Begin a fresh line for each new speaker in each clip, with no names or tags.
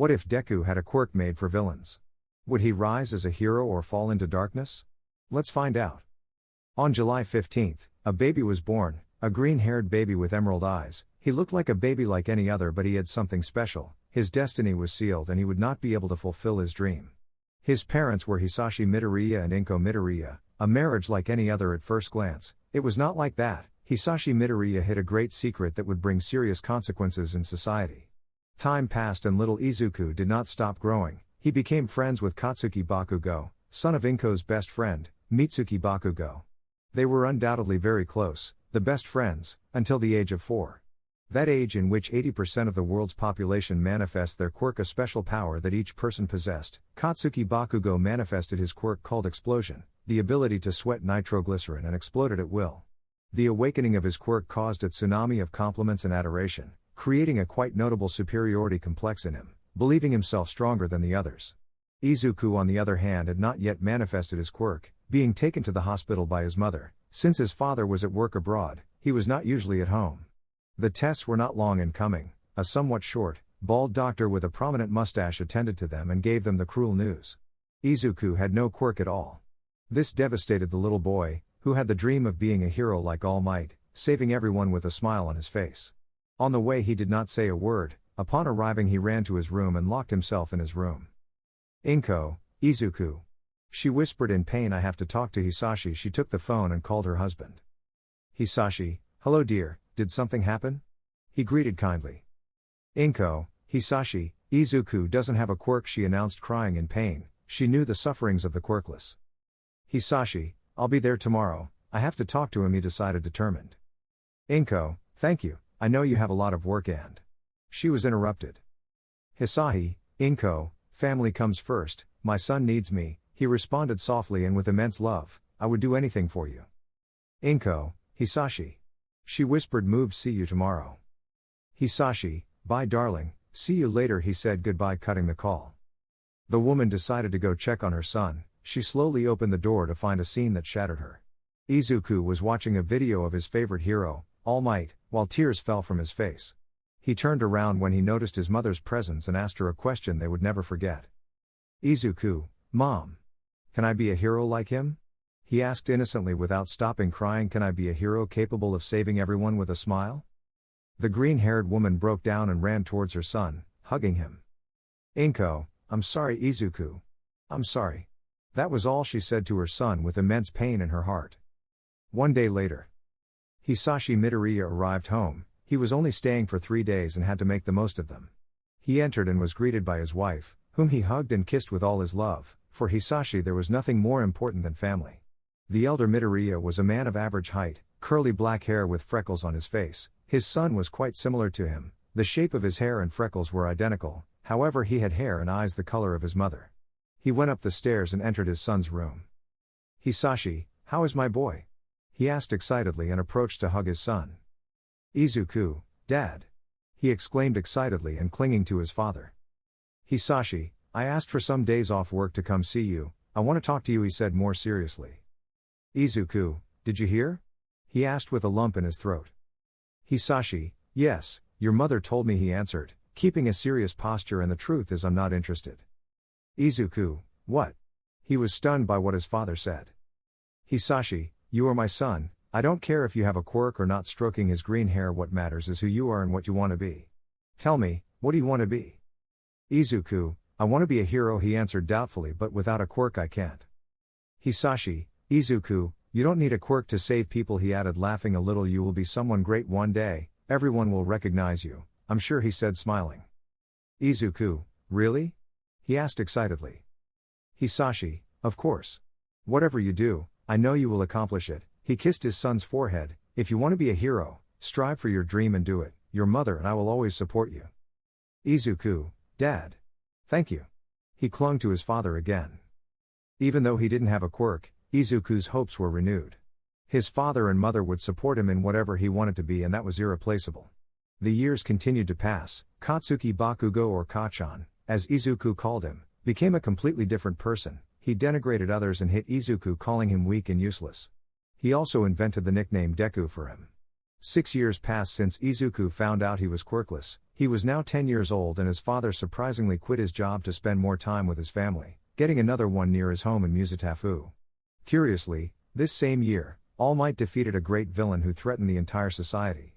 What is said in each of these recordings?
What if Deku had a quirk made for villains? Would he rise as a hero or fall into darkness? Let's find out. On July 15th, a baby was born, a green-haired baby with emerald eyes. He looked like a baby like any other, but he had something special. His destiny was sealed and he would not be able to fulfill his dream. His parents were Hisashi Midoriya and Inko Midoriya, a marriage like any other at first glance. It was not like that. Hisashi Midoriya hid a great secret that would bring serious consequences in society. Time passed and little Izuku did not stop growing. He became friends with Katsuki Bakugo, son of Inko's best friend, Mitsuki Bakugo. They were undoubtedly very close, the best friends, until the age of 4. That age in which 80% of the world's population manifests their quirk, a special power that each person possessed. Katsuki Bakugo manifested his quirk called Explosion, the ability to sweat nitroglycerin and explode it at will. The awakening of his quirk caused a tsunami of compliments and adoration, creating a quite notable superiority complex in him, believing himself stronger than the others. Izuku, on the other hand, had not yet manifested his quirk, being taken to the hospital by his mother. Since his father was at work abroad, he was not usually at home. The tests were not long in coming. A somewhat short, bald doctor with a prominent mustache attended to them and gave them the cruel news. Izuku had no quirk at all. This devastated the little boy, who had the dream of being a hero like All Might, saving everyone with a smile on his face. On the way he did not say a word. Upon arriving he ran to his room and locked himself in his room. Inko, Izuku. She whispered in pain, I have to talk to Hisashi. She took the phone and called her husband. Hisashi, hello dear, did something happen? He greeted kindly. Inko, Hisashi, Izuku doesn't have a quirk, she announced, crying in pain. She knew the sufferings of the quirkless. Hisashi, I'll be there tomorrow, I have to talk to him, he decided, determined. Inko, thank you, I know you have a lot of work and... She was interrupted. Hisashi, Inko, family comes first, my son needs me, he responded softly and with immense love, I would do anything for you. Inko, Hisashi. She whispered, moved, see you tomorrow. Hisashi, bye darling, see you later, he said goodbye, cutting the call. The woman decided to go check on her son. She slowly opened the door to find a scene that shattered her. Izuku was watching a video of his favorite hero, All Might, while tears fell from his face. He turned around when he noticed his mother's presence and asked her a question they would never forget. Izuku, Mom. Can I be a hero like him? He asked innocently without stopping crying. Can I be a hero capable of saving everyone with a smile? The green-haired woman broke down and ran towards her son, hugging him. Inko, I'm sorry Izuku. I'm sorry. That was all she said to her son with immense pain in her heart. One day later. Hisashi Midoriya arrived home. He was only staying for 3 days and had to make the most of them. He entered and was greeted by his wife, whom he hugged and kissed with all his love. For Hisashi there was nothing more important than family. The elder Midoriya was a man of average height, curly black hair with freckles on his face. His son was quite similar to him. The shape of his hair and freckles were identical, however he had hair and eyes the color of his mother. He went up the stairs and entered his son's room. Hisashi, how is my boy? He asked excitedly and approached to hug his son. Izuku, Dad. He exclaimed excitedly and clinging to his father. Hisashi, I asked for some days off work to come see you. I want to talk to you, he said more seriously. Izuku, did you hear? He asked with a lump in his throat. Hisashi, yes, your mother told me, he answered, keeping a serious posture, and the truth is I'm not interested. Izuku, what? He was stunned by what his father said. Hisashi, you are my son, I don't care if you have a quirk or not. Stroking his green hair, what matters is who you are and what you want to be. Tell me, what do you want to be? Izuku, I want to be a hero, he answered doubtfully, but without a quirk I can't. Hisashi, Izuku, you don't need a quirk to save people, he added, laughing a little. You will be someone great one day, everyone will recognize you, I'm sure, he said, smiling. Izuku, really? He asked excitedly. Hisashi, of course. Whatever you do, I know you will accomplish it. He kissed his son's forehead. If you want to be a hero, strive for your dream and do it. Your mother and I will always support you. Izuku, Dad. Thank you. He clung to his father again. Even though he didn't have a quirk, Izuku's hopes were renewed. His father and mother would support him in whatever he wanted to be, and that was irreplaceable. The years continued to pass. Katsuki Bakugo, or Kachan, as Izuku called him, became a completely different person. He denigrated others and hit Izuku, calling him weak and useless. He also invented the nickname Deku for him. 6 years passed since Izuku found out he was quirkless. He was now 10 years old and his father surprisingly quit his job to spend more time with his family, getting another one near his home in Musatafu. Curiously, this same year, All Might defeated a great villain who threatened the entire society.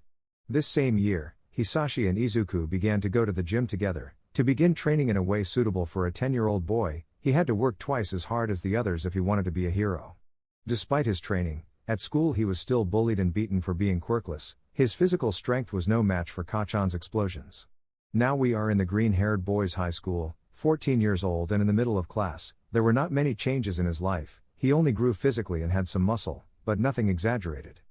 This same year, Hisashi and Izuku began to go to the gym together. To begin training in a way suitable for a 10-year-old boy, he had to work twice as hard as the others if he wanted to be a hero. Despite his training, at school he was still bullied and beaten for being quirkless. His physical strength was no match for Kachan's explosions. Now we are in the green-haired boy's high school, 14 years old and in the middle of class. There were not many changes in his life. He only grew physically and had some muscle, but nothing exaggerated.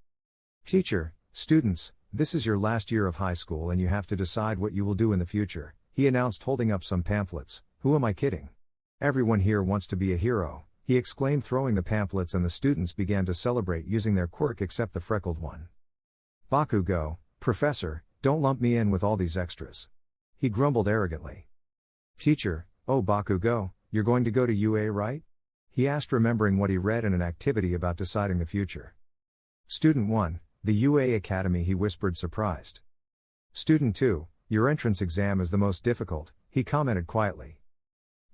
Teacher, students, this is your last year of high school and you have to decide what you will do in the future, he announced holding up some pamphlets. Who am I kidding? Everyone here wants to be a hero, he exclaimed, throwing the pamphlets, and the students began to celebrate using their quirk except the freckled one. Bakugo, Professor, don't lump me in with all these extras. He grumbled arrogantly. Teacher, oh Bakugo, you're going to go to UA, right? He asked, remembering what he read in an activity about deciding the future. Student 1, the UA Academy, he whispered, surprised. Student 2, your entrance exam is the most difficult, he commented quietly.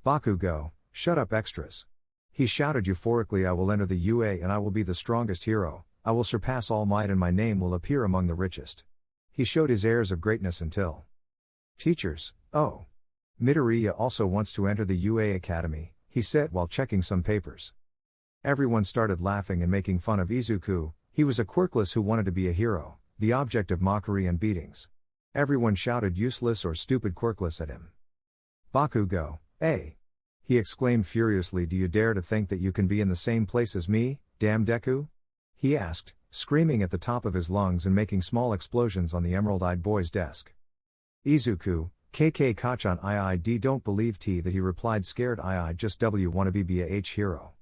Bakugo, shut up extras. He shouted euphorically, I will enter the UA and I will be the strongest hero, I will surpass All Might and my name will appear among the richest. He showed his airs of greatness until. Teachers, oh. Midoriya also wants to enter the UA Academy, he said while checking some papers. Everyone started laughing and making fun of Izuku. He was a quirkless who wanted to be a hero, the object of mockery and beatings. Everyone shouted useless or stupid quirkless at him. Bakugo, eh? He exclaimed furiously, do you dare to think that you can be in the same place as me, damn deku? He asked, screaming at the top of his lungs and making small explosions on the emerald-eyed boy's desk. Izuku, KK Kachan IID don't believe T that he replied, scared I just wanna be a H hero.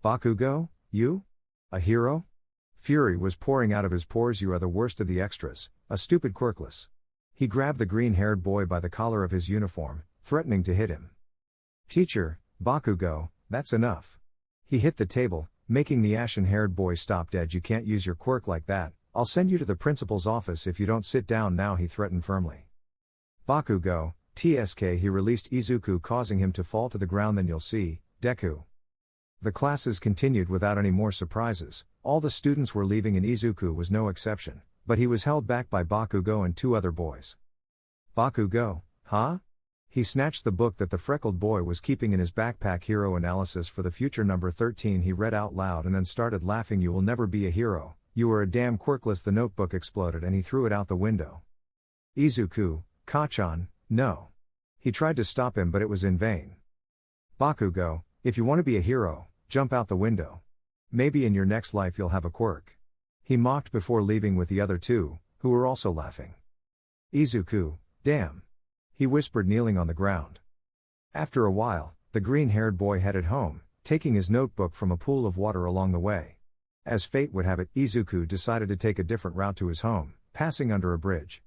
Bakugo, you? A hero? Fury was pouring out of his pores. You are the worst of the extras, a stupid quirkless. He grabbed the green-haired boy by the collar of his uniform, threatening to hit him. Teacher, Bakugo, that's enough. He hit the table, making the ashen-haired boy stop dead. You can't use your quirk like that, I'll send you to the principal's office if you don't sit down now, he threatened firmly. Bakugo, TSK, he released Izuku, causing him to fall to the ground. Then you'll see, deku. The classes continued without any more surprises. All the students were leaving and Izuku was no exception, but he was held back by Bakugo and two other boys. Bakugo, huh? He snatched the book that the freckled boy was keeping in his backpack. Hero Analysis for the Future number 13, he read out loud and then started laughing. You will never be a hero, you are a damn quirkless. The notebook exploded and he threw it out the window. Izuku, Kachan, no. He tried to stop him but it was in vain. Bakugo, if you want to be a hero, jump out the window. Maybe in your next life you'll have a quirk. He mocked before leaving with the other two, who were also laughing. Izuku, damn. He whispered, kneeling on the ground. After a while, the green-haired boy headed home, taking his notebook from a pool of water along the way. As fate would have it, Izuku decided to take a different route to his home, passing under a bridge.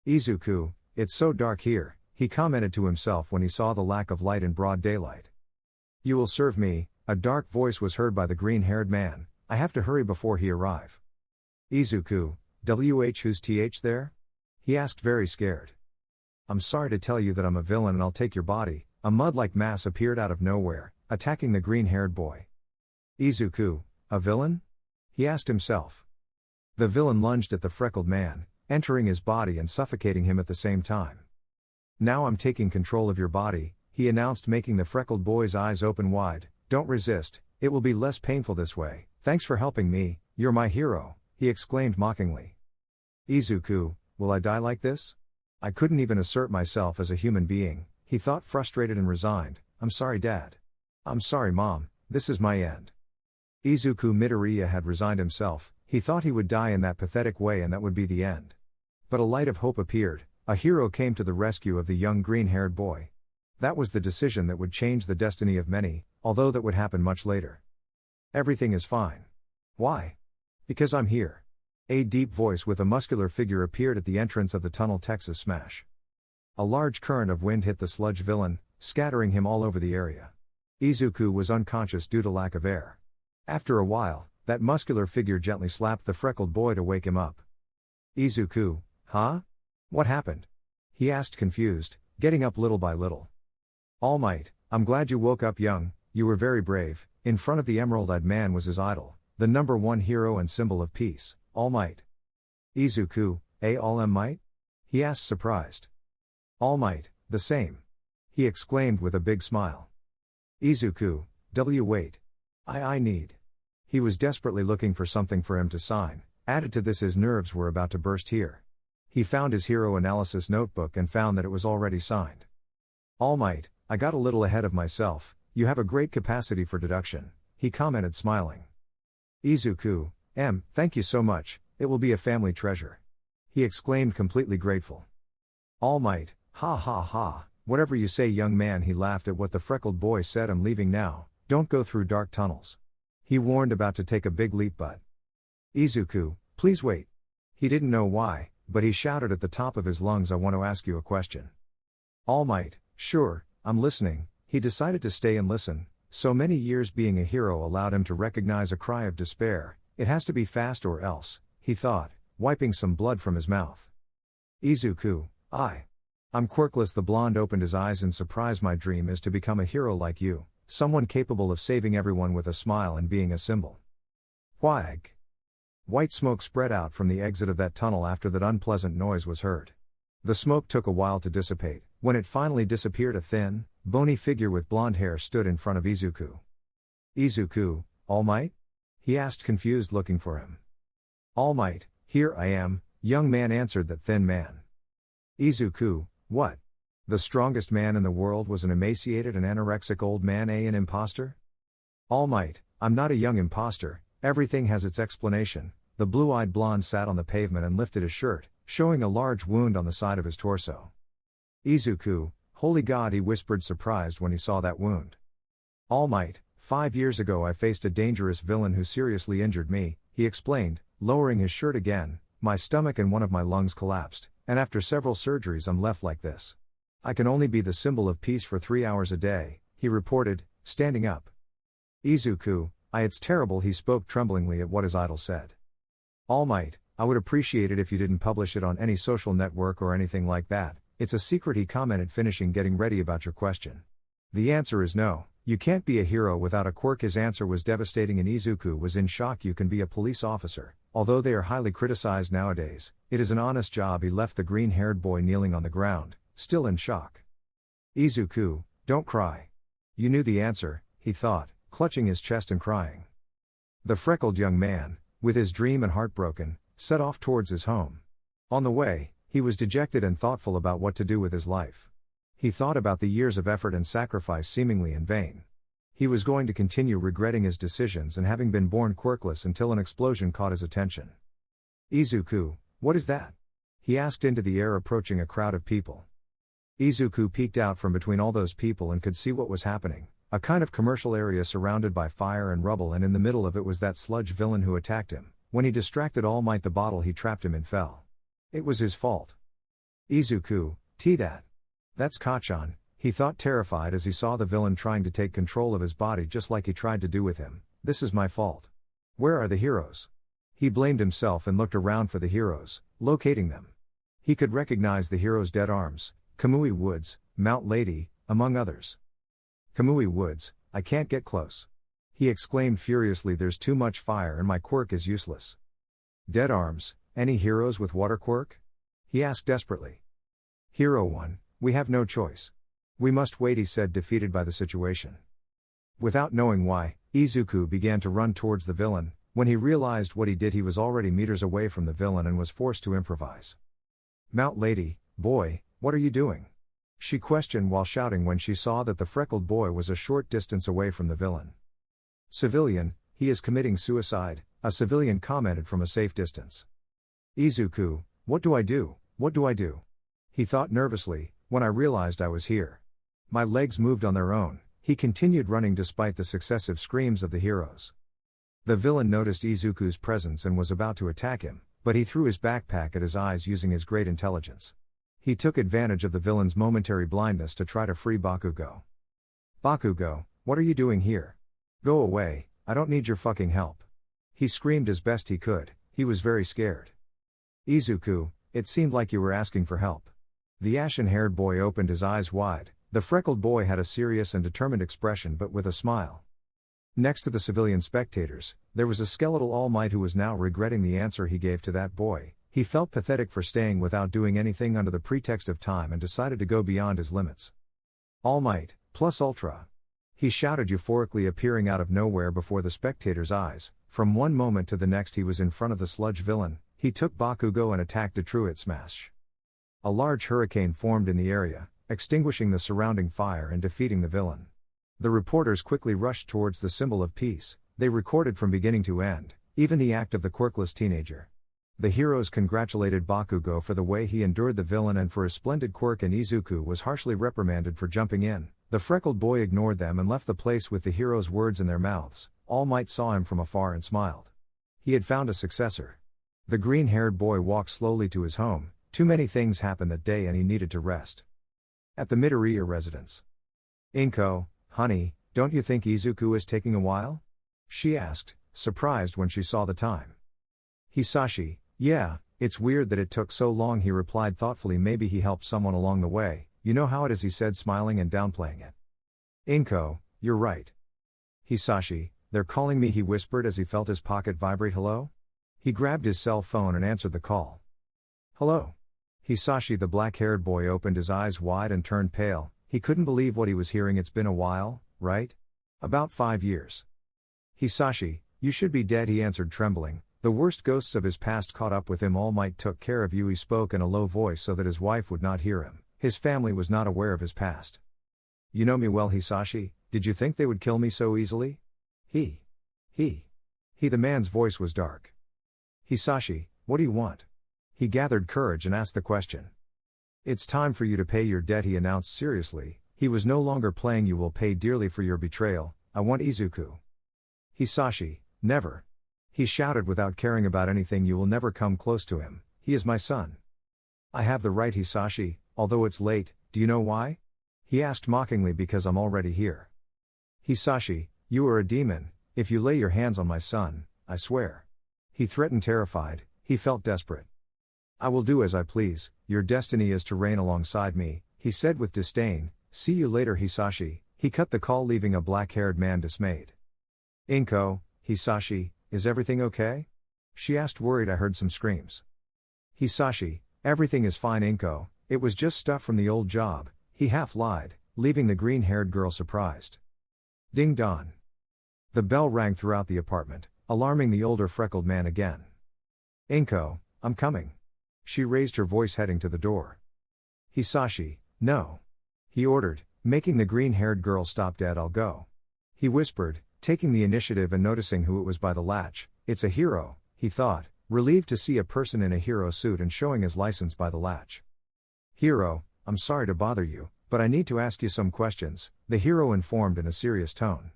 Izuku, it's so dark here, he commented to himself when he saw the lack of light in broad daylight. You will serve me, a dark voice was heard by the green-haired man, I have to hurry before he arrive. Izuku, who's th there? He asked, very scared. I'm sorry to tell you that I'm a villain and I'll take your body. A mud-like mass appeared out of nowhere, attacking the green-haired boy. Izuku, a villain? He asked himself. The villain lunged at the freckled man, entering his body and suffocating him at the same time. Now I'm taking control of your body, he announced, making the freckled boy's eyes open wide. Don't resist, it will be less painful this way. Thanks for helping me, you're my hero, he exclaimed mockingly. Izuku, will I die like this? I couldn't even assert myself as a human being, he thought, frustrated and resigned. I'm sorry, Dad. I'm sorry, Mom, this is my end. Izuku Midoriya had resigned himself. He thought he would die in that pathetic way and that would be the end. But a light of hope appeared. A hero came to the rescue of the young green-haired boy. That was the decision that would change the destiny of many, although that would happen much later. Everything is fine. Why? Because I'm here. A deep voice with a muscular figure appeared at the entrance of the tunnel. Texas Smash. A large current of wind hit the sludge villain, scattering him all over the area. Izuku was unconscious due to lack of air. After a while, that muscular figure gently slapped the freckled boy to wake him up. Izuku, huh? What happened? he asked confused, getting up little by little. All Might, I'm glad you woke up young, you were very brave. In front of the emerald-eyed man was his idol, the number one hero and symbol of peace, All Might. Izuku, All Might? He asked surprised. All Might, the same. He exclaimed with a big smile. Izuku, wait. I need. He was desperately looking for something for him to sign, added to this his nerves were about to burst here. He found his hero analysis notebook and found that it was already signed. All Might, I got a little ahead of myself, you have a great capacity for deduction, he commented smiling. Izuku, thank you so much, it will be a family treasure. He exclaimed completely grateful. All Might, ha ha ha, whatever you say young man, he laughed at what the freckled boy said. I'm leaving now, don't go through dark tunnels. He warned about to take a big leap but. Izuku, please wait. He didn't know why, but he shouted at the top of his lungs, I want to ask you a question. All Might, sure, I'm listening. He decided to stay and listen. So many years being a hero allowed him to recognize a cry of despair. It has to be fast or else, he thought, wiping some blood from his mouth. Izuku, I'm Quirkless. The blonde opened his eyes in surprise. My dream is to become a hero like you, someone capable of saving everyone with a smile and being a symbol. Whag. White smoke spread out from the exit of that tunnel after that unpleasant noise was heard. The smoke took a while to dissipate. When it finally disappeared, a thin, bony figure with blonde hair stood in front of Izuku. Izuku, All Might? He asked confused, looking for him. All Might, here I am, young man, answered that thin man. Izuku, what? The strongest man in the world was an emaciated and anorexic old man, an imposter? All Might, I'm not a young imposter, everything has its explanation. The blue-eyed blonde sat on the pavement and lifted his shirt, showing a large wound on the side of his torso. Izuku, holy God, he whispered, surprised when he saw that wound. All Might, 5 years ago I faced a dangerous villain who seriously injured me, he explained, lowering his shirt again. My stomach and one of my lungs collapsed, and after several surgeries I'm left like this. I can only be the symbol of peace for 3 hours a day, he reported, standing up. Izuku, it's terrible, he spoke tremblingly at what his idol said. All Might, I would appreciate it if you didn't publish it on any social network or anything like that. It's a secret, he commented, finishing getting ready about your question. The answer is no, you can't be a hero without a quirk. His answer was devastating and Izuku was in shock. You can be a police officer, although they are highly criticized nowadays, it is an honest job. He left the green-haired boy kneeling on the ground, still in shock. Izuku, don't cry. You knew the answer, he thought, clutching his chest and crying. The freckled young man, with his dream and heart broken, set off towards his home. On the way, he was dejected and thoughtful about what to do with his life. He thought about the years of effort and sacrifice seemingly in vain. He was going to continue regretting his decisions and having been born quirkless until an explosion caught his attention. Izuku, what is that? He asked into the air, approaching a crowd of people. Izuku peeked out from between all those people and could see what was happening. A kind of commercial area surrounded by fire and rubble, and in the middle of it was that sludge villain who attacked him. When he distracted All Might, the bottle he trapped him in fell. It was his fault. Izuku, that's Kachan, he thought, terrified as he saw the villain trying to take control of his body just like he tried to do with him. This is my fault. Where are the heroes? He blamed himself and looked around for the heroes, locating them. He could recognize the heroes' dead arms, Kamui Woods, Mount Lady, among others. Kamui Woods, I can't get close. He exclaimed furiously, there's too much fire and my quirk is useless. Dead arms, any heroes with water quirk? He asked desperately. Hero 1, we have no choice. We must wait, he said, defeated by the situation. Without knowing why, Izuku began to run towards the villain. When he realized what he did, he was already meters away from the villain and was forced to improvise. Mount Lady, boy, what are you doing? She questioned while shouting when she saw that the freckled boy was a short distance away from the villain. Civilian, he is committing suicide, a civilian commented from a safe distance. Izuku, what do I do, what do I do? He thought nervously, when I realized I was here. My legs moved on their own, he continued running despite the successive screams of the heroes. The villain noticed Izuku's presence and was about to attack him, but he threw his backpack at his eyes using his great intelligence. He took advantage of the villain's momentary blindness to try to free Bakugo. Bakugo, what are you doing here? Go away, I don't need your fucking help. He screamed as best he could, he was very scared. Izuku, it seemed like you were asking for help. The ashen-haired boy opened his eyes wide. The freckled boy had a serious and determined expression but with a smile. Next to the civilian spectators, there was a skeletal All Might who was now regretting the answer he gave to that boy. He felt pathetic for staying without doing anything under the pretext of time and decided to go beyond his limits. All Might, plus ultra. He shouted euphorically, appearing out of nowhere before the spectators' eyes. From one moment to the next he was in front of the sludge villain. He took Bakugo and attacked a Truant Smash. A large hurricane formed in the area, extinguishing the surrounding fire and defeating the villain. The reporters quickly rushed towards the symbol of peace. They recorded from beginning to end, even the act of the quirkless teenager. The heroes congratulated Bakugo for the way he endured the villain and for his splendid quirk, and Izuku was harshly reprimanded for jumping in. The freckled boy ignored them and left the place with the heroes' words in their mouths. All Might saw him from afar and smiled. He had found a successor. The green-haired boy walked slowly to his home. Too many things happened that day and he needed to rest. At the Midoriya residence. Inko, honey, don't you think Izuku is taking a while? She asked, surprised when she saw the time. Hisashi, yeah, it's weird that it took so long, he replied thoughtfully. Maybe he helped someone along the way, you know how it is, he said, smiling and downplaying it. Inko, you're right. Hisashi, they're calling me, he whispered as he felt his pocket vibrate. Hello? He grabbed his cell phone and answered the call. Hello? Hisashi, the black-haired boy, opened his eyes wide and turned pale. He couldn't believe what he was hearing. It's been a while, right? About 5 years. Hisashi, you should be dead, he answered, trembling. The worst ghosts of his past caught up with him. All Might took care of you. He spoke in a low voice so that his wife would not hear him. His family was not aware of his past. You know me well, Hisashi. Did you think they would kill me so easily? He. The man's voice was dark. Hisashi, what do you want? He gathered courage and asked the question. It's time for you to pay your debt, he announced seriously. He was no longer playing. You will pay dearly for your betrayal. I want Izuku. Hisashi, never. He shouted without caring about anything. You will never come close to him. He is my son. I have the right, Hisashi, although it's late. Do you know why? He asked mockingly. Because I'm already here. Hisashi, you are a demon. If you lay your hands on my son, I swear. He threatened, terrified. He felt desperate. I will do as I please. Your destiny is to reign alongside me, he said with disdain. See you later, Hisashi. He cut the call, leaving a black-haired man dismayed. Inko, Hisashi, is everything okay? She asked, worried. I heard some screams. Hisashi, everything is fine, Inko. It was just stuff from the old job, he half lied, leaving the green-haired girl surprised. Ding dong. The bell rang throughout the apartment, alarming the older freckled man again. Inko, I'm coming. She raised her voice, heading to the door. Hisashi, no. He ordered, making the green-haired girl stop dead. I'll go. He whispered, taking the initiative and noticing who it was by the latch. It's a hero, he thought, relieved to see a person in a hero suit and showing his license by the latch. Hero, I'm sorry to bother you, but I need to ask you some questions, the hero informed in a serious tone.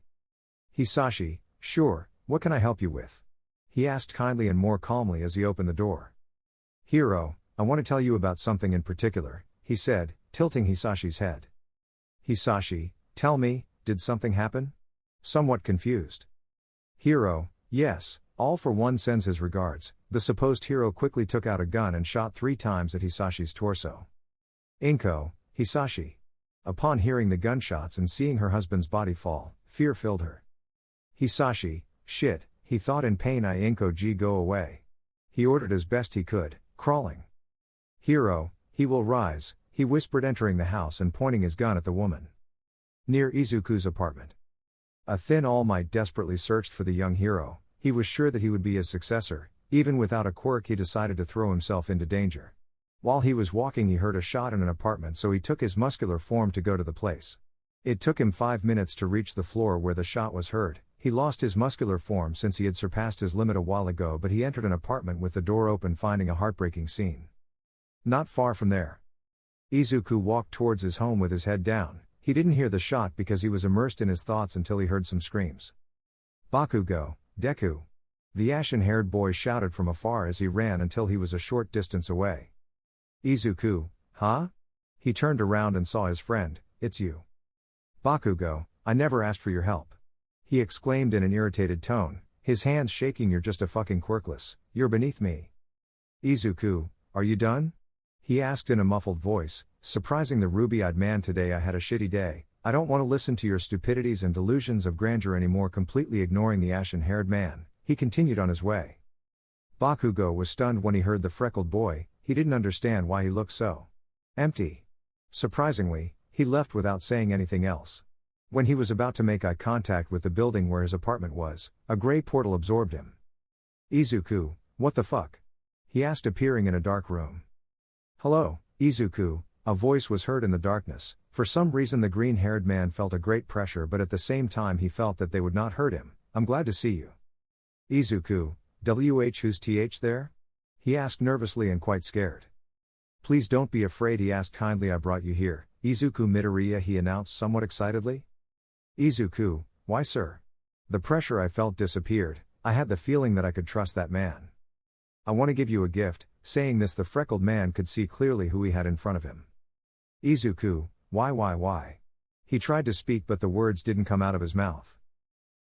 Hisashi, sure, what can I help you with? He asked kindly and more calmly as he opened the door. Hero, I want to tell you about something in particular, he said, tilting Hisashi's head. Hisashi, tell me, did something happen? Somewhat confused. Hero, yes, all for one sends his regards. The supposed hero quickly took out a gun and shot 3 times at Hisashi's torso. Inko, Hisashi. Upon hearing the gunshots and seeing her husband's body fall, fear filled her. Hisashi, shit, he thought in pain. Inko, go away. He ordered as best he could, crawling. Hero, he will rise, he whispered, entering the house and pointing his gun at the woman. Near Izuku's apartment. A thin All Might desperately searched for the young hero. He was sure that he would be his successor. Even without a quirk, he decided to throw himself into danger. While he was walking, he heard a shot in an apartment, so he took his muscular form to go to the place. It took him 5 minutes to reach the floor where the shot was heard. He lost his muscular form since he had surpassed his limit a while ago, but he entered an apartment with the door open, finding a heartbreaking scene. Not far from there, Izuku walked towards his home with his head down. He didn't hear the shot because he was immersed in his thoughts until he heard some screams. Bakugo, deku. The ashen-haired boy shouted from afar as he ran until he was a short distance away. Izuku, huh? He turned around and saw his friend. It's you. Bakugo, I never asked for your help. He exclaimed in an irritated tone, his hands shaking. You're just a fucking quirkless, you're beneath me. Izuku, are you done? He asked in a muffled voice, surprising the ruby-eyed man today. I had a shitty day, I don't want to listen to your stupidities and delusions of grandeur anymore. Completely ignoring the ashen-haired man, he continued on his way. Bakugo was stunned when he heard the freckled boy. He didn't understand why he looked so empty. Surprisingly, he left without saying anything else. When he was about to make eye contact with the building where his apartment was, a gray portal absorbed him. Izuku, what the fuck? He asked, appearing in a dark room. Hello, Izuku, a voice was heard in the darkness. For some reason the green-haired man felt a great pressure, but at the same time he felt that they would not hurt him. I'm glad to see you. Izuku, who's th there? He asked nervously and quite scared. Please don't be afraid, he asked kindly. I brought you here, Izuku Midoriya, he announced somewhat excitedly. Izuku, why sir? The pressure I felt disappeared. I had the feeling that I could trust that man. I want to give you a gift. Saying this, the freckled man could see clearly who he had in front of him. Izuku, why? He tried to speak but the words didn't come out of his mouth.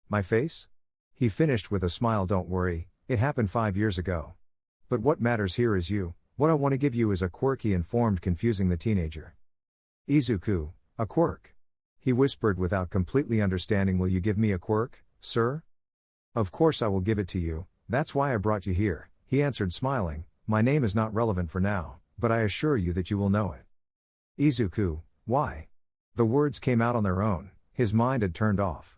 My face? He finished with a smile. Don't worry, it happened 5 years ago. But what matters here is you. What I want to give you is a quirk, he informed, confusing the teenager. Izuku, a quirk? He whispered without completely understanding. Will you give me a quirk, sir? Of course I will give it to you, that's why I brought you here, he answered smiling. My name is not relevant for now, but I assure you that you will know it. Izuku, why? The words came out on their own, his mind had turned off.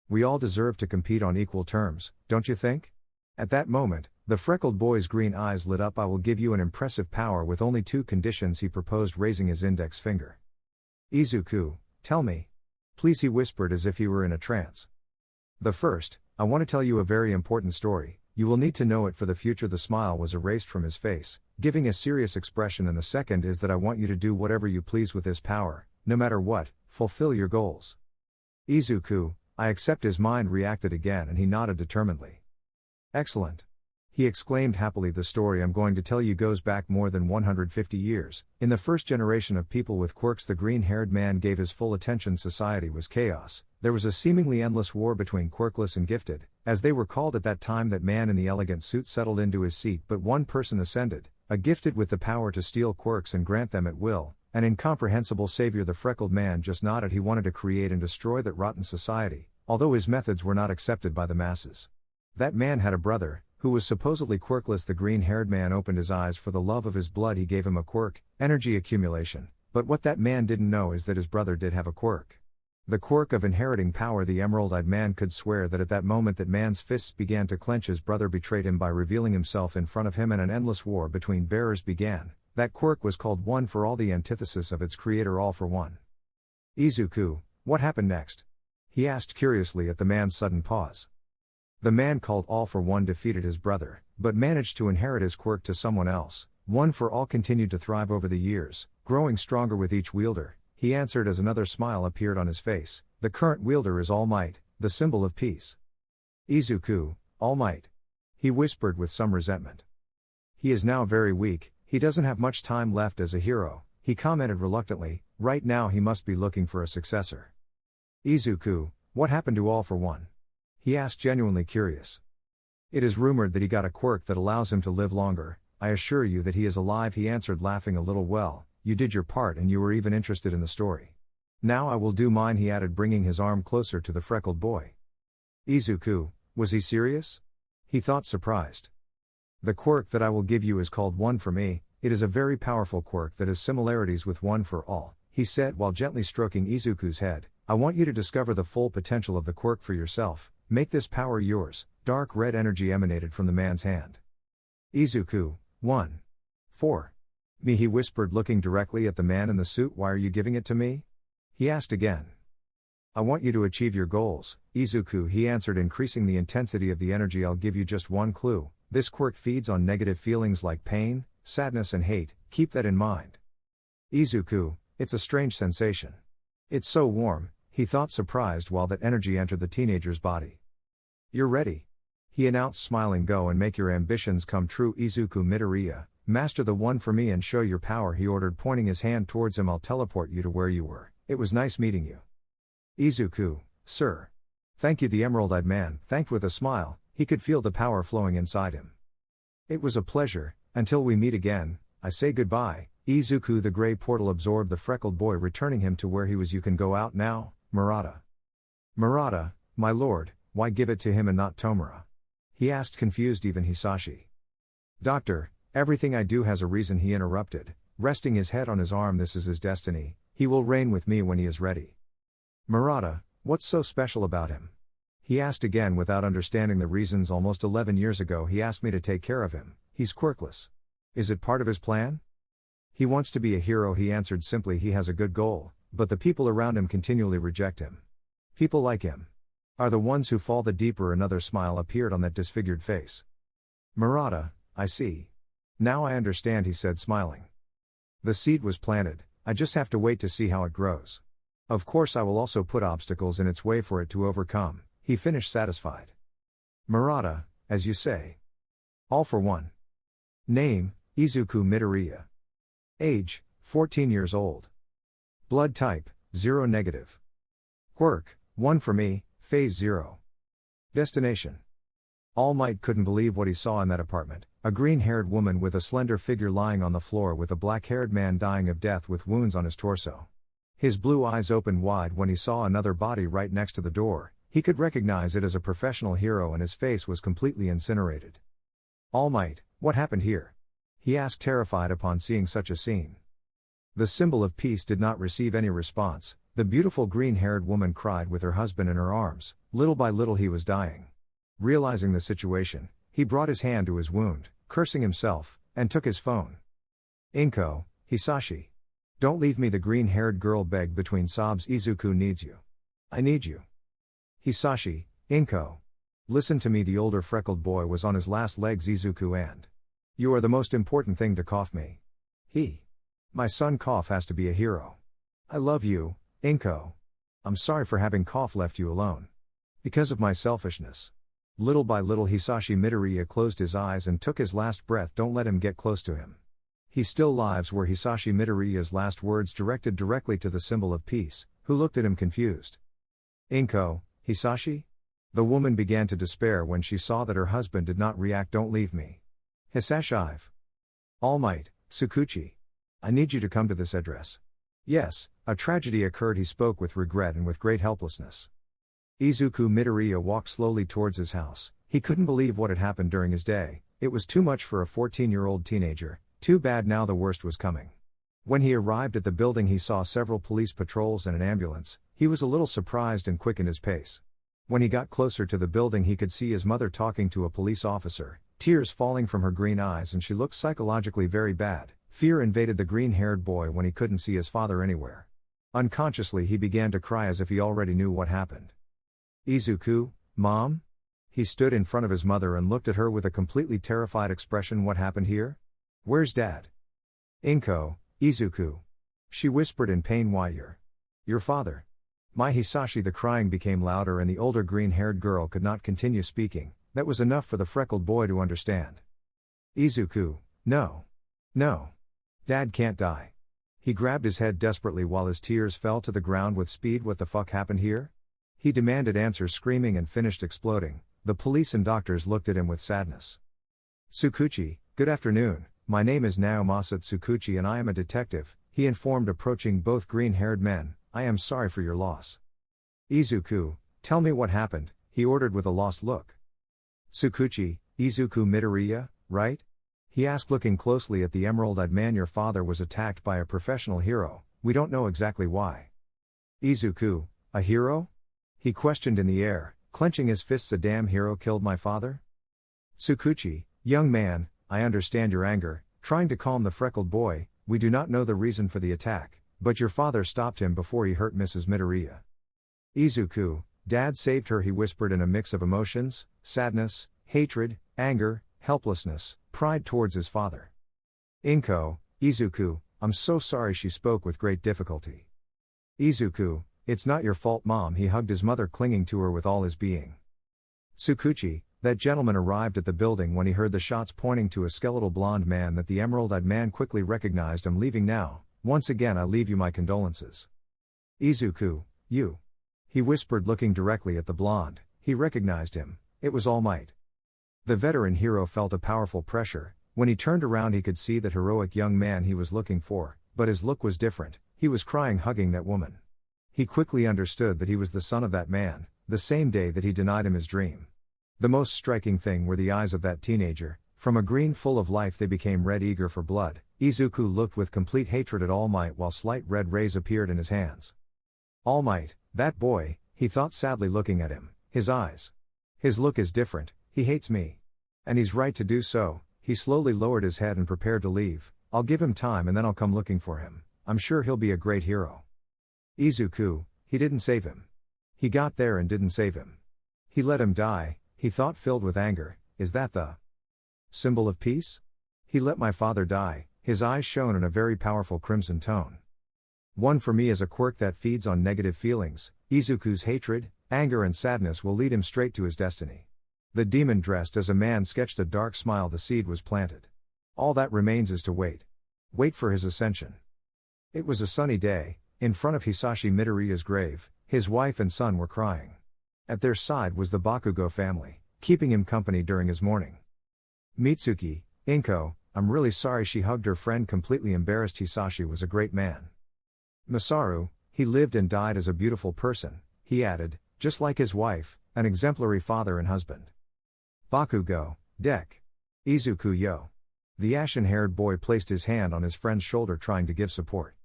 We all deserve to compete on equal terms, don't you think? At that moment, the freckled boy's green eyes lit up. I will give you an impressive power with only 2 conditions, he proposed, raising his index finger. Izuku, tell me. Please, he whispered as if he were in a trance. The first, I want to tell you a very important story. You will need to know it for the future. The smile was erased from his face, giving a serious expression. And the second is that I want you to do whatever you please with this power, no matter what, fulfill your goals. Izuku, I accept. His mind reacted again and he nodded determinedly. Excellent. He exclaimed happily. The story I'm going to tell you goes back more than 150 years. In the first generation of people with quirks, the green-haired man gave his full attention. Society was chaos. There was a seemingly endless war between quirkless and gifted, as they were called at that time. That man in the elegant suit settled into his seat, but one person ascended, a gifted with the power to steal quirks and grant them at will, an incomprehensible savior. The freckled man just nodded. He wanted to create and destroy that rotten society, although his methods were not accepted by the masses. That man had a brother, who was supposedly quirkless. The green-haired man opened his eyes. For the love of his blood he gave him a quirk, energy accumulation, but what that man didn't know is that his brother did have a quirk. The quirk of inheriting power. The emerald-eyed man could swear that at that moment that man's fists began to clench. His brother betrayed him by revealing himself in front of him, and an endless war between bearers began. That quirk was called One for All, the antithesis of its creator, All for One. Izuku, what happened next? He asked curiously at the man's sudden pause. The man called All for One defeated his brother, but managed to inherit his quirk to someone else. One for All continued to thrive over the years, growing stronger with each wielder, he answered as another smile appeared on his face. The current wielder is All Might, the symbol of peace. Izuku, All Might? He whispered with some resentment. He is now very weak, he doesn't have much time left as a hero, he commented reluctantly. Right now he must be looking for a successor. Izuku, what happened to All for One? He asked, genuinely curious. It is rumored that he got a quirk that allows him to live longer. I assure you that he is alive, he answered, laughing a little. Well, you did your part and you were even interested in the story. Now I will do mine, he added, bringing his arm closer to the freckled boy. Izuku, was he serious? He thought, surprised. The quirk that I will give you is called One for Me. It is a very powerful quirk that has similarities with One for All, he said while gently stroking Izuku's head. I want you to discover the full potential of the quirk for yourself. Make this power yours. Dark red energy emanated from the man's hand. Izuku, 1. 4. Me, he whispered, looking directly at the man in the suit. Why are you giving it to me? He asked again. I want you to achieve your goals, Izuku, he answered, increasing the intensity of the energy. I'll give you just one clue. This quirk feeds on negative feelings like pain, sadness and hate. Keep that in mind. Izuku, it's a strange sensation. It's so warm, he thought, surprised while that energy entered the teenager's body. You're ready, he announced, smiling. Go and make your ambitions come true, Izuku Midoriya. Master the One for Me and show your power, he ordered, pointing his hand towards him. I'll teleport you to where you were. It was nice meeting you. Izuku, sir. Thank you, the emerald-eyed man thanked with a smile. He could feel the power flowing inside him. It was a pleasure. Until we meet again, I say goodbye, Izuku. The gray portal absorbed the freckled boy, returning him to where he was. You can go out now, Murata. Murata, my lord, why give it to him and not Tomura? He asked, confused. Even Hisashi. Doctor, everything I do has a reason, he interrupted, resting his head on his arm. This is his destiny, he will reign with me when he is ready. Murata, what's so special about him? He asked again without understanding the reasons. Almost 11 years ago he asked me to take care of him, he's quirkless. Is it part of his plan? He wants to be a hero, he answered simply. He has a good goal, but the people around him continually reject him. People like him are the ones who fall the deeper. Another smile appeared on that disfigured face. Murata, I see. Now I understand, he said, smiling. The seed was planted, I just have to wait to see how it grows. Of course I will also put obstacles in its way for it to overcome, he finished, satisfied. Murata, as you say. All for one. Name, Izuku Midoriya. Age, 14 years old. Blood type, 0 negative. Quirk, 1 for me, phase 0. Destination. All Might couldn't believe what he saw in that apartment, a green-haired woman with a slender figure lying on the floor with a black-haired man dying of death with wounds on his torso. His blue eyes opened wide when he saw another body right next to the door. He could recognize it as a professional hero, and his face was completely incinerated. All Might, what happened here? He asked, terrified upon seeing such a scene. The symbol of peace did not receive any response. The beautiful green-haired woman cried with her husband in her arms. Little by little he was dying. Realizing the situation, he brought his hand to his wound, cursing himself, and took his phone. Inko, Hisashi. Don't leave me, the green-haired girl begged between sobs. Izuku needs you. I need you. Hisashi, Inko. Listen to me. The older freckled boy was on his last legs. Izuku, and you are the most important thing to cough me. My son Cough has to be a hero. I love you, Inko. I'm sorry for having Cough left you alone. Because of my selfishness. Little by little Hisashi Midoriya closed his eyes and took his last breath. Don't let him get close to him. He still lives, were Hisashi Midoriya's last words, directed directly to the symbol of peace, who looked at him confused. Inko, Hisashi? The woman began to despair when she saw that her husband did not react. Don't leave me. Hisashi. All Might, Tsukuchi. I need you to come to this address. Yes, a tragedy occurred. He spoke with regret and with great helplessness. Izuku Midoriya walked slowly towards his house. He couldn't believe what had happened during his day. It was too much for a 14-year-old teenager. Too bad, now the worst was coming. When he arrived at the building he saw several police patrols and an ambulance. He was a little surprised and quickened his pace. When he got closer to the building he could see his mother talking to a police officer, tears falling from her green eyes, and she looked psychologically very bad. Fear invaded the green-haired boy when he couldn't see his father anywhere. Unconsciously he began to cry as if he already knew what happened. Izuku, Mom? He stood in front of his mother and looked at her with a completely terrified expression. What happened here? Where's Dad? Inko, Izuku. She whispered in pain. Why, your father. My Hisashi. The crying became louder and the older green-haired girl could not continue speaking. That was enough for the freckled boy to understand. Izuku, no. Dad can't die. He grabbed his head desperately while his tears fell to the ground with speed. What the fuck happened here? He demanded answers, screaming, and finished exploding. The police and doctors looked at him with sadness. Tsukuchi, good afternoon. My name is Naomasa Tsukuchi and I am a detective, he informed, approaching both green-haired men. I am sorry for your loss. Izuku, tell me what happened, he ordered with a lost look. Tsukuchi, Izuku Midoriya, right? He asked, looking closely at the emerald-eyed man. Your father was attacked by a professional hero, we don't know exactly why. Izuku, a hero? He questioned in the air, clenching his fists. A damn hero killed my father? Tsukuchi, young man, I understand your anger. Trying to calm the freckled boy, we do not know the reason for the attack, but your father stopped him before he hurt Mrs. Midoriya. Izuku, Dad saved her, he whispered in a mix of emotions, sadness, hatred, anger, helplessness, pride towards his father. Inko, Izuku, I'm so sorry, she spoke with great difficulty. Izuku, it's not your fault, Mom. He hugged his mother, clinging to her with all his being. Tsukuchi, that gentleman arrived at the building when he heard the shots, pointing to a skeletal blonde man that the emerald-eyed man quickly recognized. I'm leaving now. Once again I leave you my condolences. Izuku, you. He whispered, looking directly at the blonde. He recognized him. It was All Might. The veteran hero felt a powerful pressure. When he turned around he could see that heroic young man he was looking for, but his look was different. He was crying, hugging that woman. He quickly understood that he was the son of that man, the same day that he denied him his dream. The most striking thing were the eyes of that teenager. From a green full of life they became red, eager for blood. Izuku looked with complete hatred at All Might while slight red rays appeared in his hands. All Might, that boy, he thought sadly looking at him, his eyes. His look is different, he hates me. And he's right to do so. He slowly lowered his head and prepared to leave. I'll give him time and then I'll come looking for him. I'm sure he'll be a great hero. Izuku, he didn't save him. He got there and didn't save him. He let him die, he thought, filled with anger. Is that the symbol of peace? He let my father die. His eyes shone in a very powerful crimson tone. One for me is a quirk that feeds on negative feelings. Izuku's hatred, anger and sadness will lead him straight to his destiny. The demon dressed as a man sketched a dark smile. The seed was planted. All that remains is to wait. Wait for his ascension. It was a sunny day. In front of Hisashi Midoriya's grave, his wife and son were crying. At their side was the Bakugo family, keeping him company during his mourning. Mitsuki, Inko, I'm really sorry. She hugged her friend, completely embarrassed. Hisashi was a great man. Masaru, he lived and died as a beautiful person, he added, just like his wife, an exemplary father and husband. Bakugo, Dek. Izuku, yo. The ashen-haired boy placed his hand on his friend's shoulder, trying to give support.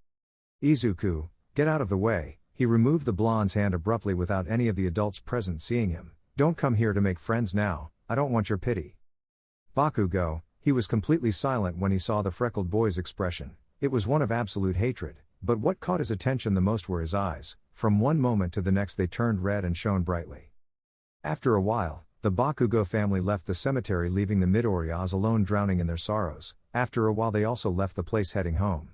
Izuku, get out of the way. He removed the blonde's hand abruptly without any of the adults present seeing him. Don't come here to make friends now, I don't want your pity. Bakugo, he was completely silent when he saw the freckled boy's expression. It was one of absolute hatred, but what caught his attention the most were his eyes. From one moment to the next they turned red and shone brightly. After a while, the Bakugo family left the cemetery, leaving the Midoriyas alone, drowning in their sorrows. After a while they also left the place, heading home.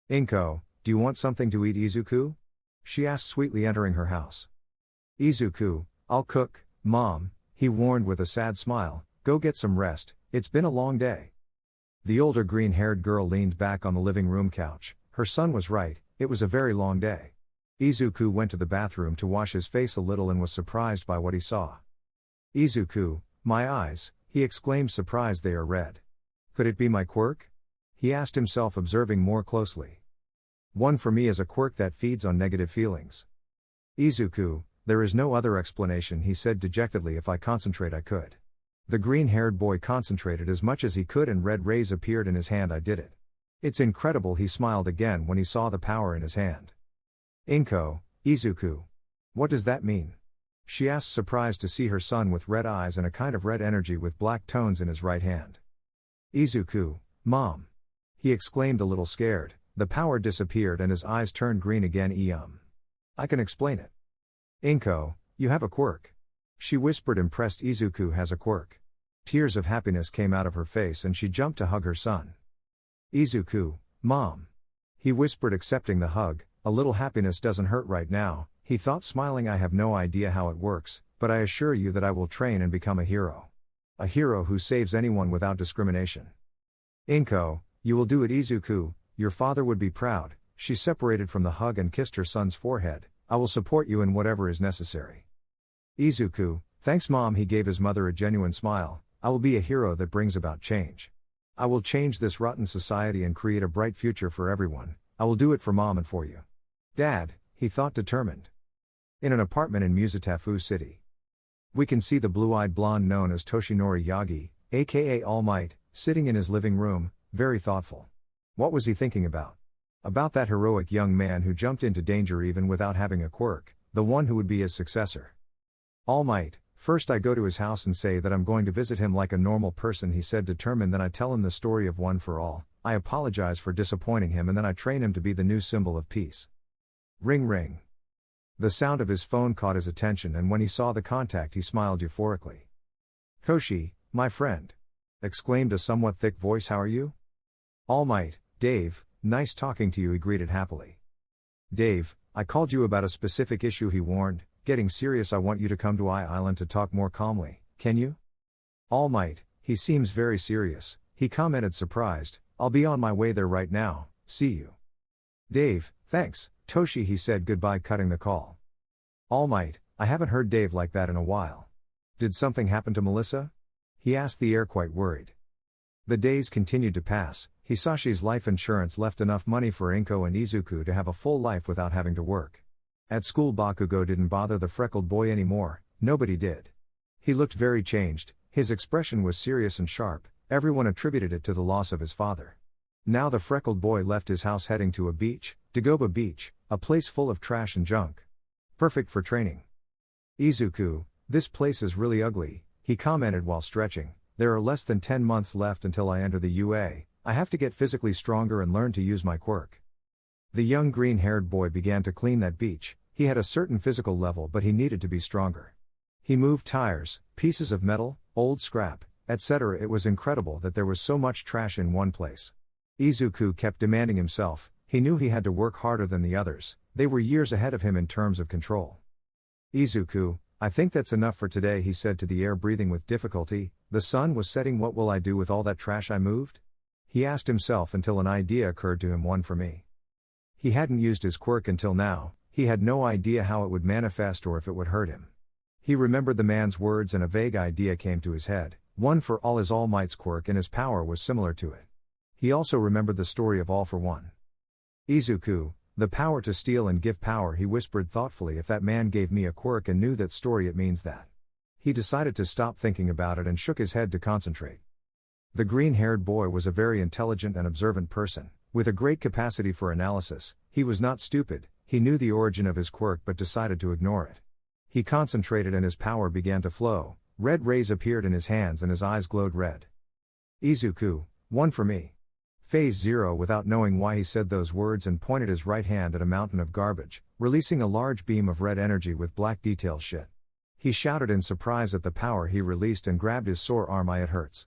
Inko, do you want something to eat, Izuku? She asked sweetly, entering her house. Izuku, I'll cook, Mom, he warned with a sad smile. Go get some rest, it's been a long day. The older green-haired girl leaned back on the living room couch. Her son was right, it was a very long day. Izuku went to the bathroom to wash his face a little and was surprised by what he saw. Izuku, my eyes, he exclaimed, surprised. They are red. Could it be my quirk? He asked himself, observing more closely. One for me is a quirk that feeds on negative feelings. Izuku, there is no other explanation, he said dejectedly. If I concentrate I could. The green-haired boy concentrated as much as he could and red rays appeared in his hand. I did it. It's incredible. He smiled again when he saw the power in his hand. Inko, Izuku. What does that mean? She asked, surprised to see her son with red eyes and a kind of red energy with black tones in his right hand. Izuku, Mom. He exclaimed, a little scared. The power disappeared and his eyes turned green again. I can explain it. Inko, you have a quirk. She whispered, impressed. Izuku has a quirk. Tears of happiness came out of her face and she jumped to hug her son. Izuku, Mom. He whispered, accepting the hug. A little happiness doesn't hurt right now, he thought, smiling. I have no idea how it works, but I assure you that I will train and become a hero. A hero who saves anyone without discrimination. Inko, you will do it, Izuku. Your father would be proud. She separated from the hug and kissed her son's forehead. I will support you in whatever is necessary. Izuku, thanks Mom. He gave his mother a genuine smile. I will be a hero that brings about change. I will change this rotten society and create a bright future for everyone. I will do it for Mom and for you. Dad, he thought, determined. In an apartment in Musatafu City. We can see the blue-eyed blonde known as Toshinori Yagi, aka All Might, sitting in his living room, very thoughtful. What was he thinking about? About that heroic young man who jumped into danger even without having a quirk, the one who would be his successor. All Might, first I go to his house and say that I'm going to visit him like a normal person, he said, determined. Then I tell him the story of One for All. I apologize for disappointing him and then I train him to be the new symbol of peace. Ring ring. The sound of his phone caught his attention and when he saw the contact he smiled euphorically. Koshi, my friend. Exclaimed a somewhat thick voice. How are you? All Might, Dave, nice talking to you, he greeted happily. Dave, I called you about a specific issue, he warned. Getting serious. I want you to come to Island to talk more calmly, can you? All Might, he seems very serious, he commented, surprised. I'll be on my way there right now, see you. Dave, thanks, Toshi, he said goodbye, cutting the call. All Might, I haven't heard Dave like that in a while. Did something happen to Melissa? He asked, the air quite worried. The days continued to pass. Hisashi's life insurance left enough money for Inko and Izuku to have a full life without having to work. At school, Bakugo didn't bother the freckled boy anymore, nobody did. He looked very changed, his expression was serious and sharp, everyone attributed it to the loss of his father. Now the freckled boy left his house heading to a beach, Dagoba Beach, a place full of trash and junk. Perfect for training. Izuku, this place is really ugly, he commented while stretching. There are less than 10 months left until I enter the UA, I have to get physically stronger and learn to use my quirk. The young green-haired boy began to clean that beach. He had a certain physical level, but he needed to be stronger. He moved tires, pieces of metal, old scrap, etc. It was incredible that there was so much trash in one place. Izuku kept demanding himself, he knew he had to work harder than the others, they were years ahead of him in terms of control. Izuku, I think that's enough for today, he said to the air, breathing with difficulty. The sun was setting. What will I do with all that trash I moved? He asked himself until an idea occurred to him. One for me. He hadn't used his quirk until now, he had no idea how it would manifest or if it would hurt him. He remembered the man's words and a vague idea came to his head. One for All, his All Might's quirk, and his power was similar to it. He also remembered the story of All for One. Izuku, the power to steal and give power, he whispered thoughtfully. If that man gave me a quirk and knew that story, it means that. He decided to stop thinking about it and shook his head to concentrate. The green-haired boy was a very intelligent and observant person, with a great capacity for analysis. He was not stupid, he knew the origin of his quirk but decided to ignore it. He concentrated and his power began to flow, red rays appeared in his hands and his eyes glowed red. Izuku, one for me. Phase 0. Without knowing why he said those words and pointed his right hand at a mountain of garbage, releasing a large beam of red energy with black details. Shit. He shouted in surprise at the power he released and grabbed his sore arm. It hurts.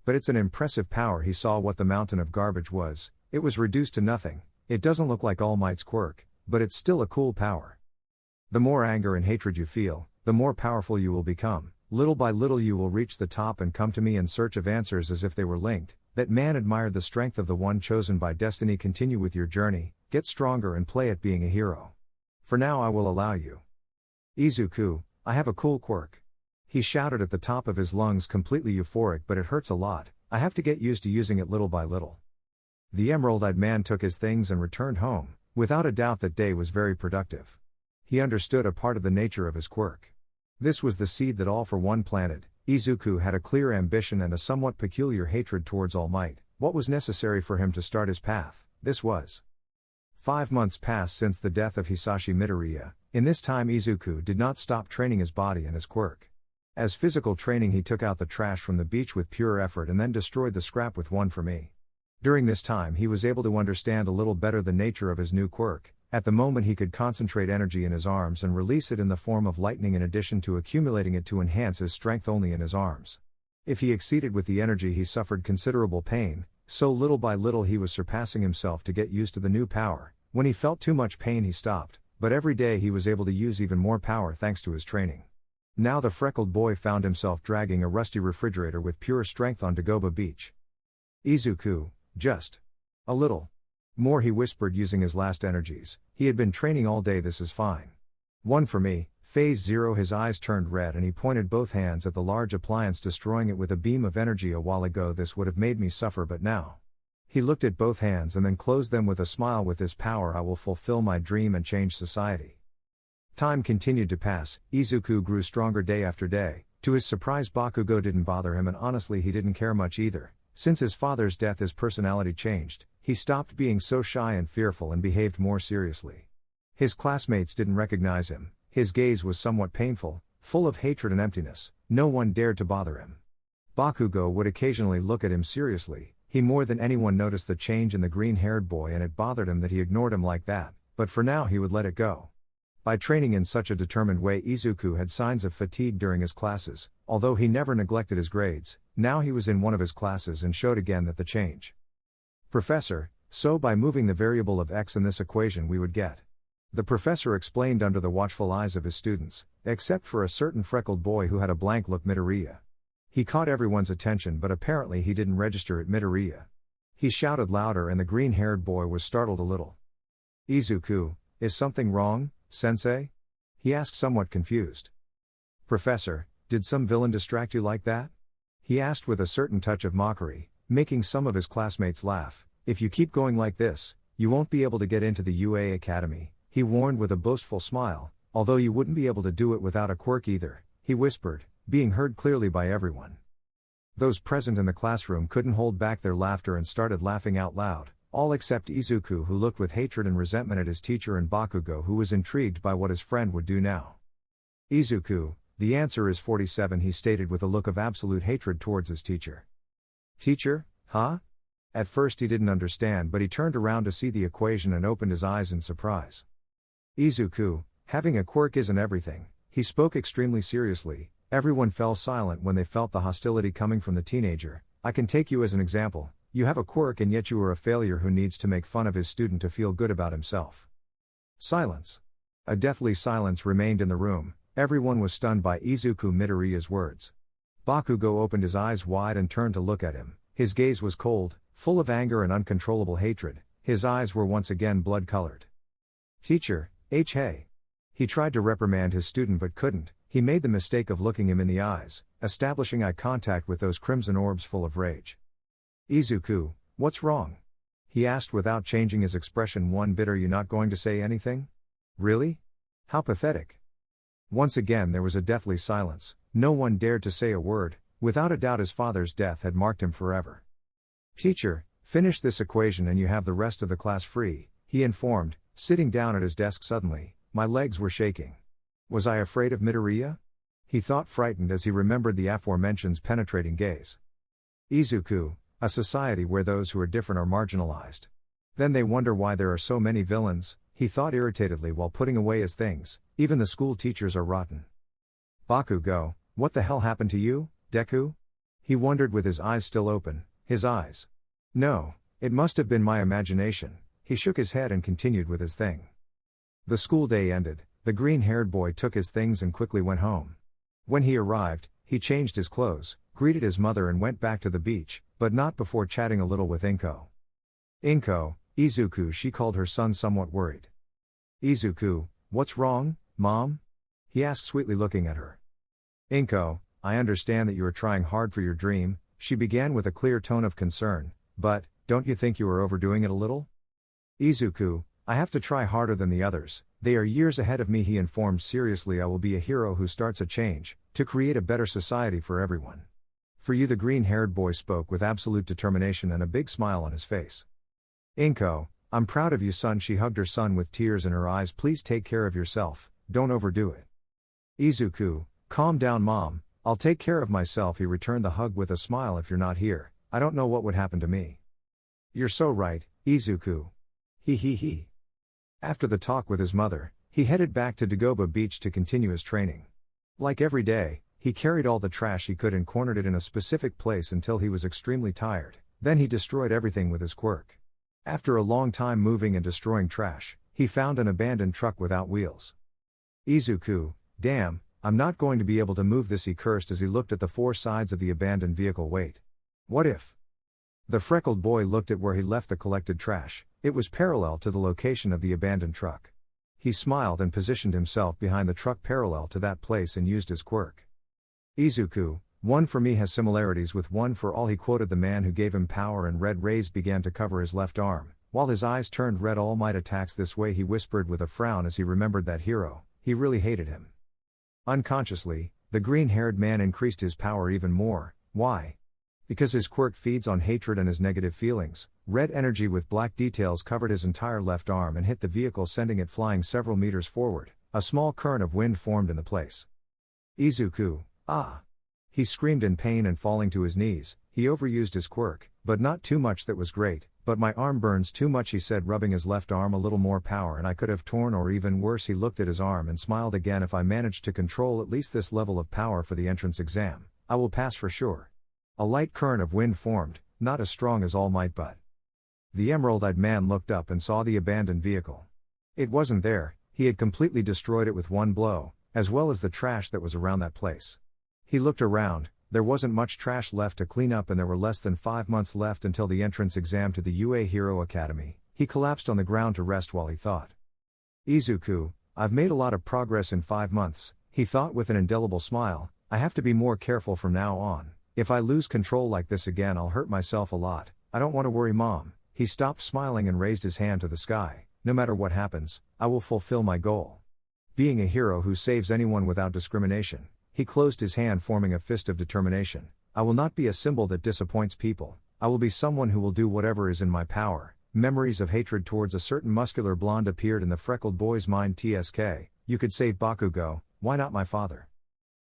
But it's an impressive power. He saw what the mountain of garbage was. It was reduced to nothing. It doesn't look like All Might's quirk, but it's still a cool power. The more anger and hatred you feel, the more powerful you will become. Little by little you will reach the top and come to me in search of answers as if they were linked. That man admired the strength of the one chosen by destiny. Continue with your journey, get stronger and play at being a hero. For now I will allow you. Izuku, I have a cool quirk. He shouted at the top of his lungs, completely euphoric. But it hurts a lot, I have to get used to using it little by little. The emerald-eyed man took his things and returned home. Without a doubt that day was very productive. He understood a part of the nature of his quirk. This was the seed that All for One planted. Izuku had a clear ambition and a somewhat peculiar hatred towards All Might. What was necessary for him to start his path? This was. 5 months passed since the death of Hisashi Midoriya. In this time Izuku did not stop training his body and his quirk. As physical training he took out the trash from the beach with pure effort and then destroyed the scrap with one for me. During this time he was able to understand a little better the nature of his new quirk. At the moment he could concentrate energy in his arms and release it in the form of lightning in addition to accumulating it to enhance his strength only in his arms. If he exceeded with the energy he suffered considerable pain, so little by little he was surpassing himself to get used to the new power. When he felt too much pain he stopped, but every day he was able to use even more power thanks to his training. Now the freckled boy found himself dragging a rusty refrigerator with pure strength on Dagoba Beach. Izuku, just a little more, he whispered using his last energies. He had been training all day. This is fine. One for me. Phase 0. His eyes turned red and he pointed both hands at the large appliance, destroying it with a beam of energy. A while ago this would have made me suffer, but now. He looked at both hands and then closed them with a smile. With this power I will fulfill my dream and change society. Time continued to pass. Izuku grew stronger day after day. To his surprise Bakugo didn't bother him, and honestly he didn't care much either. Since his father's death his personality changed. He stopped being so shy and fearful and behaved more seriously. His classmates didn't recognize him. His gaze was somewhat painful, full of hatred and emptiness. No one dared to bother him. Bakugo would occasionally look at him seriously. He more than anyone noticed the change in the green-haired boy, and it bothered him that he ignored him like that, but for now he would let it go. By training in such a determined way Izuku had signs of fatigue during his classes. Although he never neglected his grades, now he was in one of his classes and showed again that the change. Professor, so by moving the variable of x in this equation we would get. The professor explained under the watchful eyes of his students, except for a certain freckled boy who had a blank look. Midoriya. He caught everyone's attention, but apparently he didn't register at Midoriya. He shouted louder and the green-haired boy was startled a little. Izuku, is something wrong, sensei? He asked, somewhat confused. Professor, did some villain distract you like that? He asked with a certain touch of mockery. making some of his classmates laugh. "If you keep going like this, you won't be able to get into the UA Academy," he warned with a boastful smile, "although you wouldn't be able to do it without a quirk either," he whispered, being heard clearly by everyone. Those present in the classroom couldn't hold back their laughter and started laughing out loud, all except Izuku, who looked with hatred and resentment at his teacher, and Bakugo, who was intrigued by what his friend would do now. "Izuku, the answer is 47, he stated with a look of absolute hatred towards his teacher. "Teacher, huh?" At first he didn't understand, but he turned around to see the equation and opened his eyes in surprise. "Izuku, having a quirk isn't everything," he spoke extremely seriously. Everyone fell silent when they felt the hostility coming from the teenager. "I can take you as an example. You have a quirk and yet you are a failure who needs to make fun of his student to feel good about himself." Silence. A deathly silence remained in the room. Everyone was stunned by Izuku Midoriya's words. Bakugo opened his eyes wide and turned to look at him. His gaze was cold, full of anger and uncontrollable hatred. His eyes were once again blood-colored. "Teacher, hey." He tried to reprimand his student but couldn't. He made the mistake of looking him in the eyes, establishing eye contact with those crimson orbs full of rage. "Izuku, what's wrong?" he asked without changing his expression one bit. "Are you not going to say anything? Really? How pathetic." Once again there was a deathly silence. No one dared to say a word. Without a doubt his father's death had marked him forever. "Teacher, finish this equation and you have the rest of the class free," he informed, sitting down at his desk suddenly. My legs were shaking. Was I afraid of Midoriya? He thought, frightened as he remembered the aforementioned's penetrating gaze. "Izuku, a society where those who are different are marginalized. Then they wonder why there are so many villains," he thought irritatedly while putting away his things. "Even the school teachers are rotten." "Bakugo, what the hell happened to you, deku?" he wondered with his eyes still open. His eyes. "No, it must have been my imagination." He shook his head and continued with his thing. The school day ended. The green-haired boy took his things and quickly went home. When he arrived, he changed his clothes, greeted his mother and went back to the beach, but not before chatting a little with Inko. Izuku, she called her son, somewhat worried. "Izuku, what's wrong, Mom?" he asked sweetly, looking at her. "Inko, I understand that you are trying hard for your dream," she began with a clear tone of concern, "but, don't you think you are overdoing it a little?" "Izuku, I have to try harder than the others. They are years ahead of me," he informed seriously. "I will be a hero who starts a change, to create a better society for everyone." "For you," the green-haired boy spoke with absolute determination and a big smile on his face. "Inko, I'm proud of you, son." She hugged her son with tears in her eyes. "Please take care of yourself, don't overdo it." "Izuku, calm down, Mom, I'll take care of myself," he returned the hug with a smile. "If you're not here, I don't know what would happen to me." "You're so right, Izuku. He. After the talk with his mother, he headed back to Dagoba Beach to continue his training. Like every day, he carried all the trash he could and cornered it in a specific place until he was extremely tired. Then he destroyed everything with his quirk. After a long time moving and destroying trash, he found an abandoned truck without wheels. "Izuku, damn, I'm not going to be able to move this," he cursed as he looked at the four sides of the abandoned vehicle. "Wait. What if?" The freckled boy looked at where he left the collected trash. It was parallel to the location of the abandoned truck. He smiled and positioned himself behind the truck parallel to that place and used his quirk. "Izuku, 1 for me has similarities with 1 for all," he quoted the man who gave him power, and red rays began to cover his left arm. While his eyes turned red, "All Might attacks this way," he whispered with a frown as he remembered that hero. He really hated him. Unconsciously, the green-haired man increased his power even more. Why? Because his quirk feeds on hatred and his negative feelings. Red energy with black details covered his entire left arm and hit the vehicle, sending it flying several meters forward. A small current of wind formed in the place. "Izuku, ah!" he screamed in pain and falling to his knees. He overused his quirk, but not too much. "That was great, but my arm burns too much," he said, rubbing his left arm. "A little more power and I could have torn, or even worse." He looked at his arm and smiled again. "If I manage to control at least this level of power for the entrance exam, I will pass for sure." A light current of wind formed, not as strong as All Might, but. The emerald-eyed man looked up and saw the abandoned vehicle. It wasn't there. He had completely destroyed it with one blow, as well as the trash that was around that place. He looked around. There wasn't much trash left to clean up, and there were less than 5 months left until the entrance exam to the UA Hero Academy. He collapsed on the ground to rest while he thought. "Izuku, I've made a lot of progress in 5 months, he thought with an indelible smile. "I have to be more careful from now on. if I lose control like this again I'll hurt myself a lot, I don't want to worry Mom. He stopped smiling and raised his hand to the sky. No matter what happens, I will fulfill my goal. Being a hero who saves anyone without discrimination. He closed his hand forming a fist of determination. I will not be a symbol that disappoints people. I will be someone who will do whatever is in my power. Memories of hatred towards a certain muscular blonde appeared in the freckled boy's mind. TSK, you could save Bakugo, why not my father?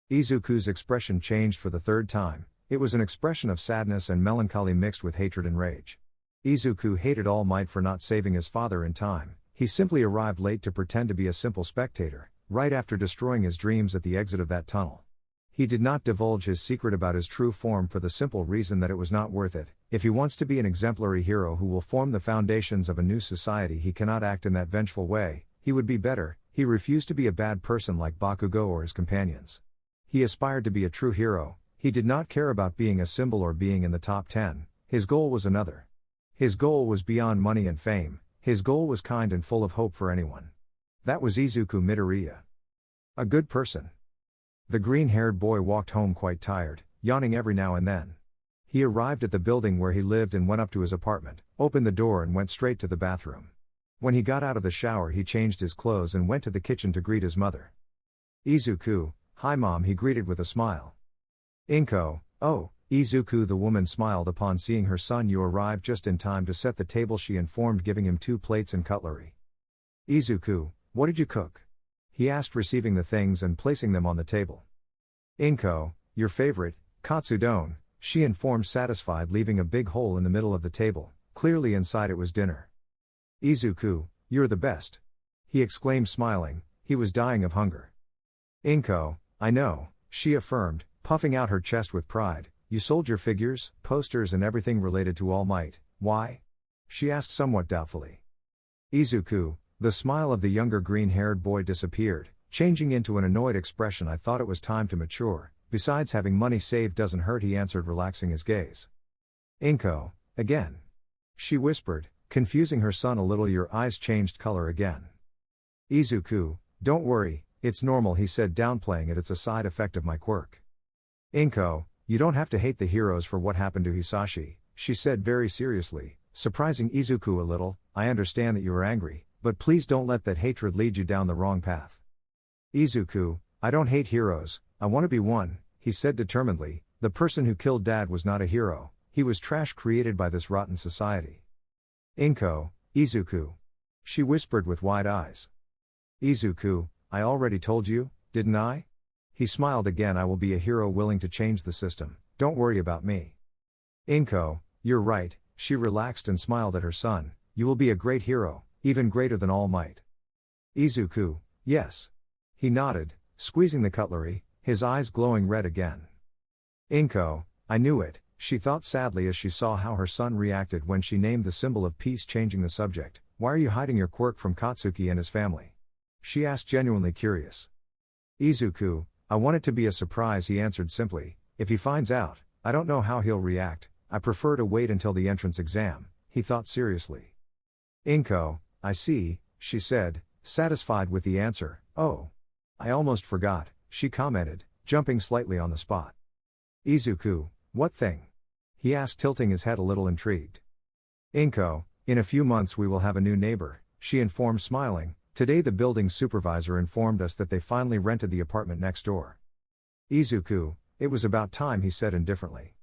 Izuku's expression changed for the third time. It was an expression of sadness and melancholy mixed with hatred and rage. Izuku hated All Might for not saving his father in time. He simply arrived late to pretend to be a simple spectator, right after destroying his dreams at the exit of that tunnel. He did not divulge his secret about his true form for the simple reason that it was not worth it. If he wants to be an exemplary hero who will form the foundations of a new society, he cannot act in that vengeful way. He would be better. He refused to be a bad person like Bakugo or his companions. He aspired to be a true hero. He did not care about being a symbol or being in the top 10. His goal was another. His goal was beyond money and fame. His goal was kind and full of hope for anyone. That was Izuku Midoriya. A good person. The green-haired boy walked home quite tired, yawning every now and then. He arrived at the building where he lived and went up to his apartment, opened the door and went straight to the bathroom. When he got out of the shower he changed his clothes and went to the kitchen to greet his mother. Izuku, hi Mom, he greeted with a smile. Inko, oh, Izuku, the woman smiled upon seeing her son. You arrived just in time to set the table, she informed, giving him 2 plates and cutlery. Izuku, what did you cook? He asked, receiving the things and placing them on the table. Inko, your favorite, katsudon, she informed, satisfied, leaving a big hole in the middle of the table. Clearly inside it was dinner. Izuku, you're the best. He exclaimed, smiling. He was dying of hunger. Inko, I know, she affirmed, puffing out her chest with pride. You sold your figures, posters and everything related to All Might. Why? She asked somewhat doubtfully. Izuku, the smile of the younger green-haired boy disappeared, changing into an annoyed expression. I thought it was time to mature. Besides, having money saved doesn't hurt, he answered, relaxing his gaze. Inko, again. She whispered, confusing her son a little. Your eyes changed color again. Izuku, don't worry, it's normal, he said, downplaying it. It's a side effect of my quirk. Inko, you don't have to hate the heroes for what happened to Hisashi, she said very seriously, surprising Izuku a little. I understand that you are angry, but please don't let that hatred lead you down the wrong path. Izuku, I don't hate heroes, I want to be one, he said determinedly. The person who killed Dad was not a hero, he was trash created by this rotten society. Inko, Izuku. She whispered with wide eyes. Izuku, I already told you, didn't I? He smiled again. I will be a hero willing to change the system, don't worry about me. Inko, you're right, she relaxed and smiled at her son. You will be a great hero, even greater than All Might. Izuku, yes. He nodded, squeezing the cutlery, his eyes glowing red again. Inko, I knew it, she thought sadly as she saw how her son reacted when she named the symbol of peace. Changing the subject, why are you hiding your quirk from Katsuki and his family? She asked, genuinely curious. Izuku, I want it to be a surprise, he answered simply. If he finds out, I don't know how he'll react. I prefer to wait until the entrance exam, he thought seriously. Inko, I see, she said, satisfied with the answer. Oh. I almost forgot, she commented, jumping slightly on the spot. Izuku, what thing? He asked, tilting his head a little intrigued. Inko, in a few months we will have a new neighbor, she informed, smiling. Today the building supervisor informed us that they finally rented the apartment next door. Izuku, it was about time, he said indifferently.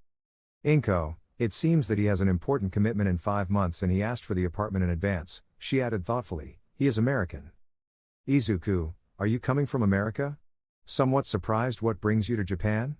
Inko, it seems that he has an important commitment in 5 months and he asked for the apartment in advance, she added thoughtfully. He is American. Izuku, are you coming from America? Somewhat surprised. What brings you to Japan?